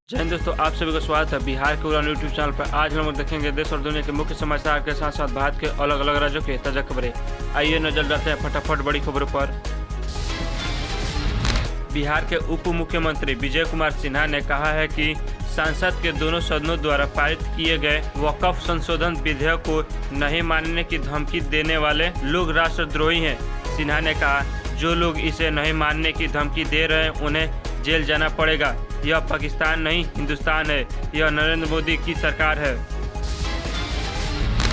जय हिंद दोस्तों, आप सभी का स्वागत है बिहार के उड़ान यूट्यूब चैनल पर। आज हम लोग देखेंगे देश और दुनिया के मुख्य समाचार के साथ साथ भारत के अलग अलग राज्यों के ताजा खबरें। आइए नजर डालते हैं फटाफट बड़ी खबरों पर। बिहार के उप मुख्यमंत्री विजय कुमार सिन्हा ने कहा है कि संसद के दोनों सदनों द्वारा पारित किए गए वक्फ संशोधन विधेयक को नहीं मानने की धमकी देने वाले लोग राष्ट्रद्रोही हैं। सिन्हा ने कहा, जो लोग इसे नहीं मानने की धमकी दे रहे हैं उन्हें जेल जाना पड़ेगा। यह पाकिस्तान नहीं हिंदुस्तान है, यह नरेंद्र मोदी की सरकार है।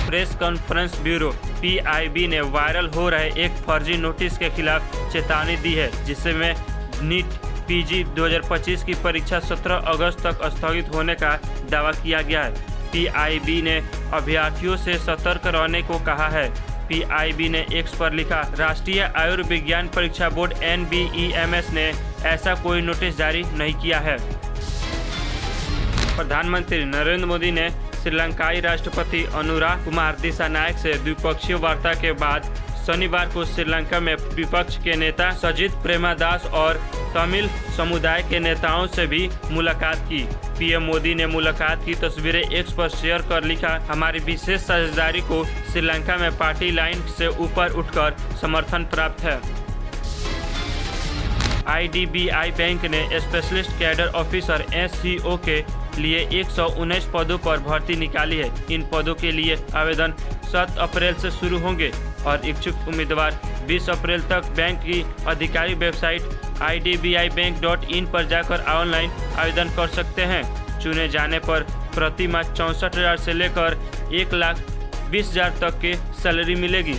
प्रेस कॉन्फ्रेंस ब्यूरो PIB ने वायरल हो रहे एक फर्जी नोटिस के खिलाफ चेतावनी दी है, जिसमें नीट PG 2025 की परीक्षा 17 अगस्त तक स्थगित होने का दावा किया गया है। PIB ने अभ्यर्थियों से सतर्क रहने को कहा है। PIB ने X पर लिखा, राष्ट्रीय आयुर्विज्ञान परीक्षा बोर्ड NBEMS ने ऐसा कोई नोटिस जारी नहीं किया है। प्रधानमंत्री नरेंद्र मोदी ने श्रीलंकाई राष्ट्रपति अनुराग कुमार दिसानायक से द्विपक्षीय वार्ता के बाद शनिवार को श्रीलंका में विपक्ष के नेता सजित प्रेमदास और तमिल समुदाय के नेताओं से भी मुलाकात की। PM मोदी ने मुलाकात की तस्वीरें X पर शेयर कर लिखा, हमारी विशेष साझेदारी को श्रीलंका में पार्टी लाइन से ऊपर उठकर समर्थन प्राप्त है। IDBI बैंक ने स्पेशलिस्ट कैडर ऑफिसर SCO के लिए 119 पदों पर भर्ती निकाली है। इन पदों के लिए आवेदन 7 अप्रैल से शुरू होंगे और इच्छुक उम्मीदवार 20 अप्रैल तक बैंक की आधिकारिक वेबसाइट idbibank.in पर जाकर ऑनलाइन आवेदन कर सकते हैं। चुने जाने पर प्रति माह 64,000 से लेकर 1,20,000 तक की सैलरी मिलेगी।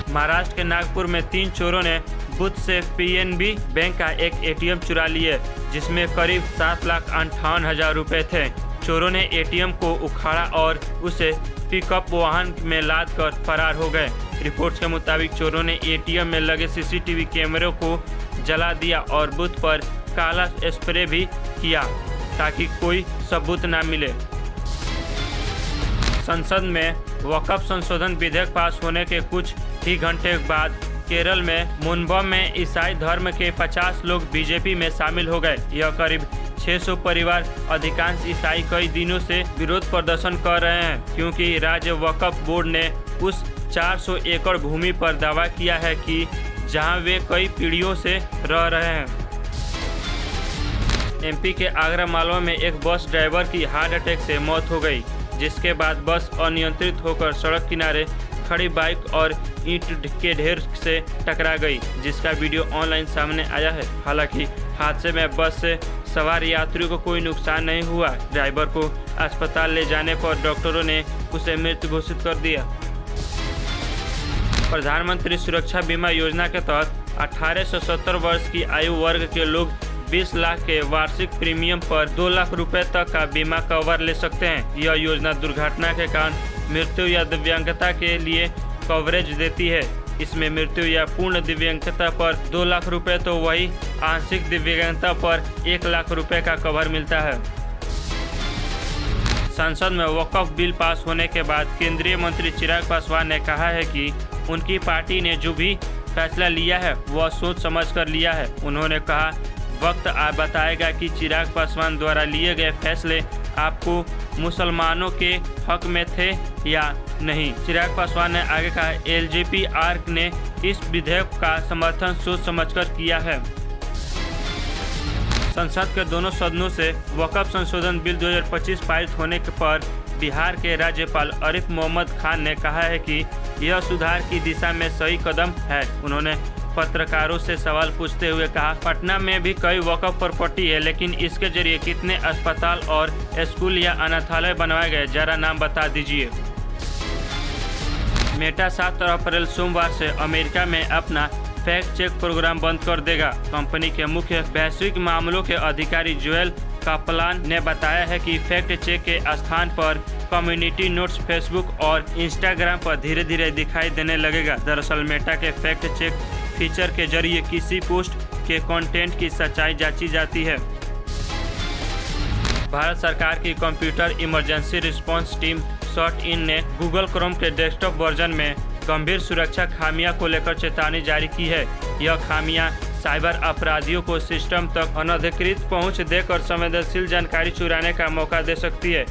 महाराष्ट्र के नागपुर में 3 चोरों ने बूथ से PNB बैंक का एक ATM चुरा लिए, जिसमें करीब 7,58,000 रुपए थे। चोरों ने ATM को उखाड़ा और उसे पिकअप वाहन में लाद कर फरार हो गए। रिपोर्ट्स के मुताबिक चोरों ने ATM में लगे CCTV कैमरों को जला दिया और बूथ पर काला स्प्रे भी किया ताकि कोई सबूत न मिले। संसद में वक्फ संशोधन विधेयक पास होने के कुछ ही घंटे बाद केरल में मुंबई में ईसाई धर्म के 50 लोग बीजेपी में शामिल हो गए। यह करीब 600 परिवार, अधिकांश ईसाई, कई दिनों से विरोध प्रदर्शन कर रहे हैं, क्योंकि राज्य वक्फ बोर्ड ने उस 400 एकड़ भूमि पर दावा किया है कि जहां वे कई पीढ़ियों से रह रहे हैं। MP के आगरा मालवा में एक बस ड्राइवर की हार्ट अटैक से मौत हो गई, जिसके बाद बस अनियंत्रित होकर सड़क किनारे खड़ी बाइक और ईंट के ढेर से टकरा गई, जिसका वीडियो ऑनलाइन सामने आया है। हालांकि हादसे में बस से सवार यात्रियों को कोई नुकसान नहीं हुआ। ड्राइवर को अस्पताल ले जाने पर डॉक्टरों ने उसे मृत घोषित कर दिया। प्रधानमंत्री सुरक्षा बीमा योजना के तहत 18 से 70 वर्ष की आयु वर्ग के लोग 20 लाख के वार्षिक प्रीमियम पर 2 लाख रुपए तक का बीमा कवर ले सकते हैं। यह योजना दुर्घटना के कारण मृत्यु या दिव्यांगता के लिए कवरेज देती है। इसमें मृत्यु या पूर्ण दिव्यांगता पर 2 लाख रुपए तो वही आंशिक दिव्यांगता पर 1 लाख रुपए का कवर मिलता है। संसद में वक्फ बिल पास होने के बाद केंद्रीय मंत्री चिराग पासवान ने कहा है कि उनकी पार्टी ने जो भी फैसला लिया है वह सोच समझ कर लिया है। उन्होंने कहा, वक्त बताएगा कि चिराग पासवान द्वारा लिए गए फैसले आपको मुसलमानों के हक में थे या नहीं। चिराग पासवान ने आगे कहा, LJP आर्क ने इस विधेयक का समर्थन सोच समझकर किया है। संसद के दोनों सदनों से वक्फ संशोधन बिल 2025 पारित होने पर बिहार के राज्यपाल आरिफ मोहम्मद खान ने कहा है कि यह सुधार की दिशा में सही कदम है। उन्होंने पत्रकारों से सवाल पूछते हुए कहा, पटना में भी कई वक्फ प्रॉपर्टी है, लेकिन इसके जरिए कितने अस्पताल और स्कूल या अनाथालय बनवाए गए, जरा नाम बता दीजिए। मेटा 7 अप्रैल सोमवार से अमेरिका में अपना फैक्ट चेक प्रोग्राम बंद कर देगा। कंपनी के मुख्य वैश्विक मामलों के अधिकारी जोएल कापलान ने बताया है कि फैक्ट चेक के स्थान पर कम्युनिटी नोट्स फेसबुक और इंस्टाग्राम पर धीरे धीरे दिखाई देने लगेगा। दरअसल मेटा के फैक्ट चेक फीचर के जरिए किसी पोस्ट के कंटेंट की सच्चाई जांची जाती है। भारत सरकार की computer emergency response team SWAT-in ने गूगल क्रोम के डेस्कटॉप वर्जन में गंभीर सुरक्षा खामियां को लेकर चेतावनी जारी की है। यह खामियां साइबर अपराधियों को सिस्टम तक अनधिकृत पहुंच देकर संवेदनशील जानकारी चुराने का मौका दे सकती है।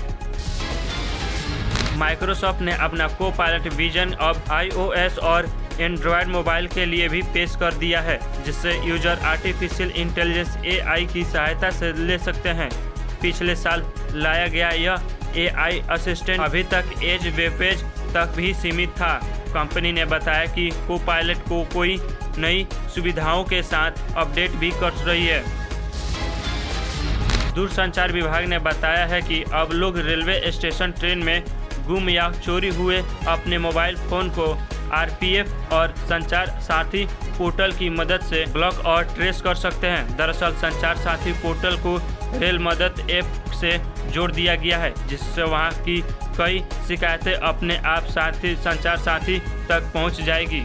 माइक्रोसॉफ्ट ने अपना को-पायलट विजन अब iOS और एंड्रॉयड मोबाइल के लिए भी पेश कर दिया है, जिससे यूजर आर्टिफिशियल इंटेलिजेंस AI की सहायता से ले सकते हैं। पिछले साल लाया गया यह AI असिस्टेंट अभी तक एज वेब पेज तक भी सीमित था। कंपनी ने बताया कि को-पायलट को कोई नई सुविधाओं के साथ अपडेट भी कर रही है। दूरसंचार विभाग ने बताया है कि अब लोग रेलवे स्टेशन, ट्रेन में गुम या चोरी हुए अपने मोबाइल फोन को RPF और संचार साथी पोर्टल की मदद से ब्लॉक और ट्रेस कर सकते हैं। दरअसल संचार साथी पोर्टल को रेल मदद ऐप से जोड़ दिया गया है, जिससे वहां की कई शिकायतें अपने आप संचार साथी तक पहुंच जाएगी।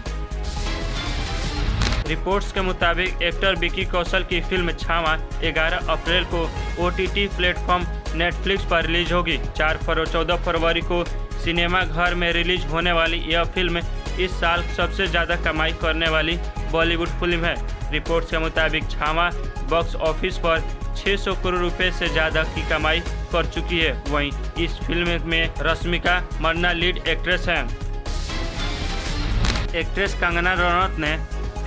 रिपोर्ट्स के मुताबिक एक्टर विकी कौशल की फिल्म छावा 11 अप्रैल को OTT प्लेटफॉर्म नेटफ्लिक्स पर रिलीज होगी। 14 फरवरी को सिनेमा घर में रिलीज होने वाली यह फिल्म इस साल सबसे ज़्यादा कमाई करने वाली बॉलीवुड फिल्म है। रिपोर्ट्स के मुताबिक छावा बॉक्स ऑफिस पर 600 करोड़ रुपए से ज़्यादा की कमाई कर चुकी है। वहीं इस फिल्म में रश्मिका मंदाना लीड एक्ट्रेस हैं। एक्ट्रेस कंगना रनौत ने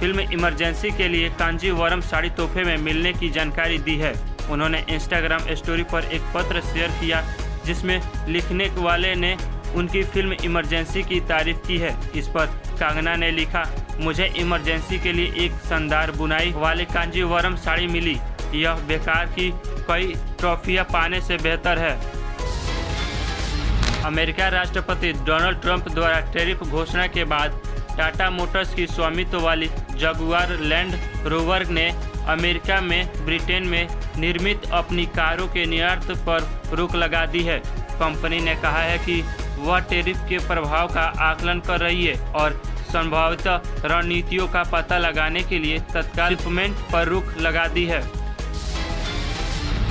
फिल्म इमरजेंसी के लिए कांजीवरम साड़ी तोहफे में मिलने की जानकारी दी है। उन्होंने इंस्टाग्राम स्टोरी पर एक पत्र शेयर किया, जिसमें लिखने वाले ने उनकी फिल्म इमरजेंसी की तारीफ की है। इस पर कंगना ने लिखा, मुझे इमरजेंसी के लिए एक शानदार बुनाई वाली कांजीवरम साड़ी मिली। यह बेकार की कई ट्रॉफियां पाने से बेहतर है। अमेरिका राष्ट्रपति डोनाल्ड ट्रंप द्वारा टैरिफ घोषणा के बाद टाटा मोटर्स की स्वामित्व वाली जगुआर लैंड रोवर ने अमेरिका में ब्रिटेन में निर्मित अपनी कारों के निर्यात पर रोक लगा दी है। कंपनी ने कहा है कि वह टैरिफ के प्रभाव का आकलन कर रही है और संभावित रणनीतियों का पता लगाने के लिए तत्काल शिपमेंट पर रोक लगा दी है।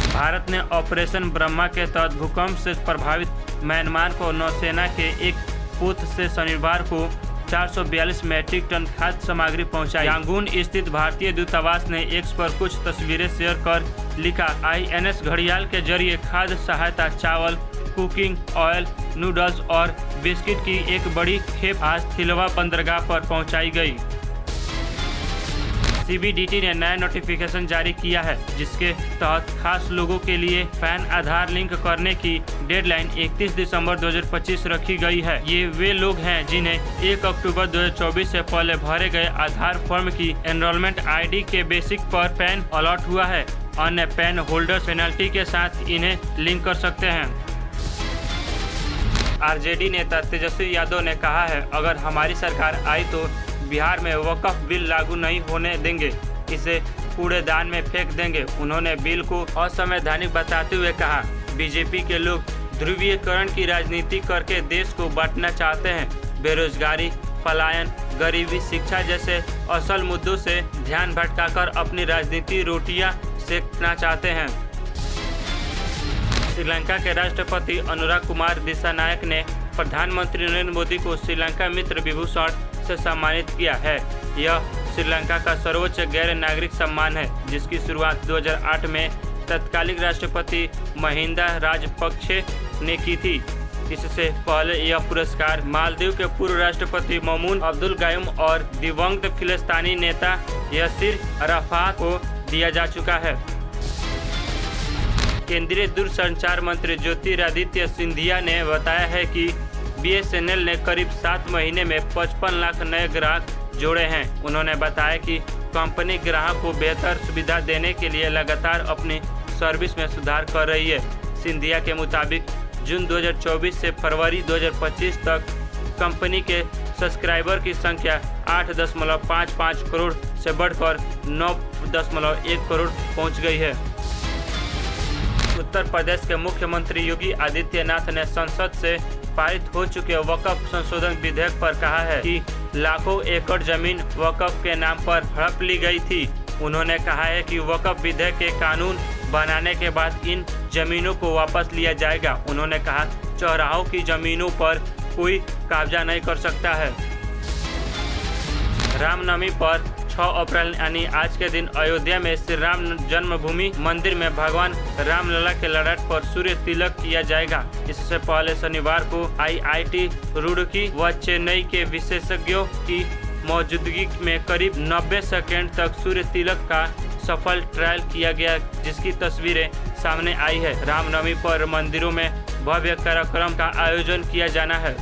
भारत ने ऑपरेशन ब्रह्मा के तहत भूकंप से प्रभावित म्यांमार को नौसेना के एक पोत से शनिवार को 442 मैट्रिक टन खाद्य सामग्री पहुंचाई। यांगून स्थित भारतीय दूतावास ने एक्स पर कुछ तस्वीरें शेयर कर लिखा, INS घड़ियाल के जरिए खाद्य सहायता चावल, कुकिंग ऑयल, नूडल्स और बिस्किट की एक बड़ी खेप आज थिलवा बंदरगाह पर पहुंचाई गई। CBDT ने नया नोटिफिकेशन जारी किया है, जिसके तहत खास लोगों के लिए पैन आधार लिंक करने की डेडलाइन 31 दिसंबर 2025 रखी गई है। ये वे लोग हैं जिन्हें 1 अक्टूबर 2024 से पहले भरे गए आधार फॉर्म की एनरोलमेंट ID के बेसिक पर पैन अलॉट हुआ है। अन्य पैन होल्डर्स पेनल्टी के साथ इन्हें लिंक कर सकते हैं। RJD नेता तेजस्वी यादव ने कहा है, अगर हमारी सरकार आई तो बिहार में वक्फ बिल लागू नहीं होने देंगे, इसे कूड़ेदान में फेंक देंगे। उन्होंने बिल को असंवैधानिक बताते हुए कहा, बीजेपी के लोग ध्रुवीकरण की राजनीति करके देश को बांटना चाहते हैं। बेरोजगारी, पलायन, गरीबी, शिक्षा जैसे असल मुद्दों से ध्यान भटकाकर अपनी राजनीति रोटियां सेकना चाहते हैं। श्रीलंका के राष्ट्रपति अनुराग कुमार दिसानायक ने प्रधानमंत्री नरेंद्र मोदी को श्रीलंका मित्र विभूषण से सम्मानित किया है। यह श्रीलंका का सर्वोच्च गैर नागरिक सम्मान है, जिसकी शुरुआत 2008 में तत्कालीन राष्ट्रपति महिंदा राजपक्षे ने की थी। इससे पहले यह पुरस्कार मालदीव के पूर्व राष्ट्रपति ममून अब्दुल गायूम और दिवंगत फिलिस्तीनी नेता यासिर अराफात को दिया जा चुका है। केंद्रीय दूरसंचार मंत्री ज्योतिरादित्य सिंधिया ने बताया है कि BSNL ने करीब 7 महीने में 55 लाख नए ग्राहक जोड़े हैं। उन्होंने बताया कि कंपनी ग्राहक को बेहतर सुविधा देने के लिए लगातार अपनी सर्विस में सुधार कर रही है। सिंधिया के मुताबिक जून 2024 से फरवरी 2025 तक कंपनी के सब्सक्राइबर की संख्या 8.55 करोड़ से बढ़कर 9.1 करोड़ पहुंच गई है। उत्तर प्रदेश के मुख्यमंत्री योगी आदित्यनाथ ने संसद से पारित हो चुके वक्फ संशोधन विधेयक पर कहा है कि लाखों एकड़ जमीन वक्फ के नाम पर हड़प ली गई थी। उन्होंने कहा है कि वक्फ विधेयक के कानून बनाने के बाद इन जमीनों को वापस लिया जाएगा। उन्होंने कहा, चौराहों की जमीनों पर कोई कब्जा नहीं कर सकता है। रामनवमी पर 6 अप्रैल यानी आज के दिन अयोध्या में श्री राम जन्मभूमि मंदिर में भगवान रामलला के ललाट पर सूर्य तिलक किया जाएगा। इससे पहले शनिवार को IIT रुड़की व चेन्नई के विशेषज्ञों की मौजूदगी में करीब 90 सेकंड तक सूर्य तिलक का सफल ट्रायल किया गया, जिसकी तस्वीरें सामने आई है। रामनवमी पर मंदिरों में भव्य कार्यक्रम का आयोजन किया जाना है।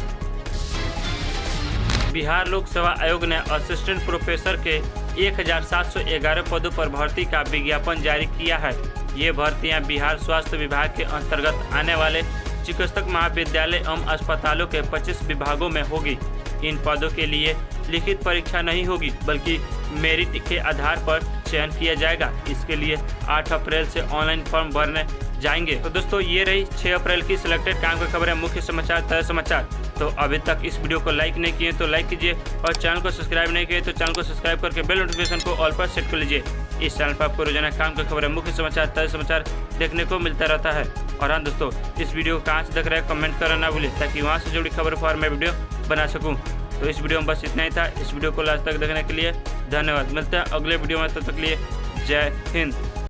बिहार लोक सेवा आयोग ने असिस्टेंट प्रोफेसर के 1711 पदों पर भर्ती का विज्ञापन जारी किया है। ये भर्तियां बिहार स्वास्थ्य विभाग के अंतर्गत आने वाले चिकित्सक महाविद्यालय एवं अस्पतालों के 25 विभागों में होगी। इन पदों के लिए लिखित परीक्षा नहीं होगी, बल्कि मेरिट के आधार पर चयन किया जाएगा। इसके लिए 8 अप्रैल से ऑनलाइन फॉर्म भरने जाएंगे। तो दोस्तों, ये रही 6 अप्रैल की सिलेक्टेड काम की खबर है, मुख्य समाचार, ताज़ा समाचार। तो अभी तक इस वीडियो को लाइक नहीं किए तो लाइक कीजिए, और चैनल को सब्सक्राइब नहीं किए तो चैनल को सब्सक्राइब करके बेल नोटिफिकेशन को ऑल पर सेट कर लीजिए। इस चैनल पर आपको रोजाना काम की खबर है, मुख्य समाचार, ताज़ा समाचार देखने को मिलता रहता है। और हाँ दोस्तों, इस वीडियो को कहाँ से देख रहे हैं कमेंट करना ना भूलिए, ताकि वहाँ से जुड़ी खबर पर मैं वीडियो बना सकूँ। तो इस वीडियो में बस इतना ही था। इस वीडियो को लास्ट तक देखने के लिए धन्यवाद। मिलते हैं अगले वीडियो में, तब तक के लिए जय हिंद।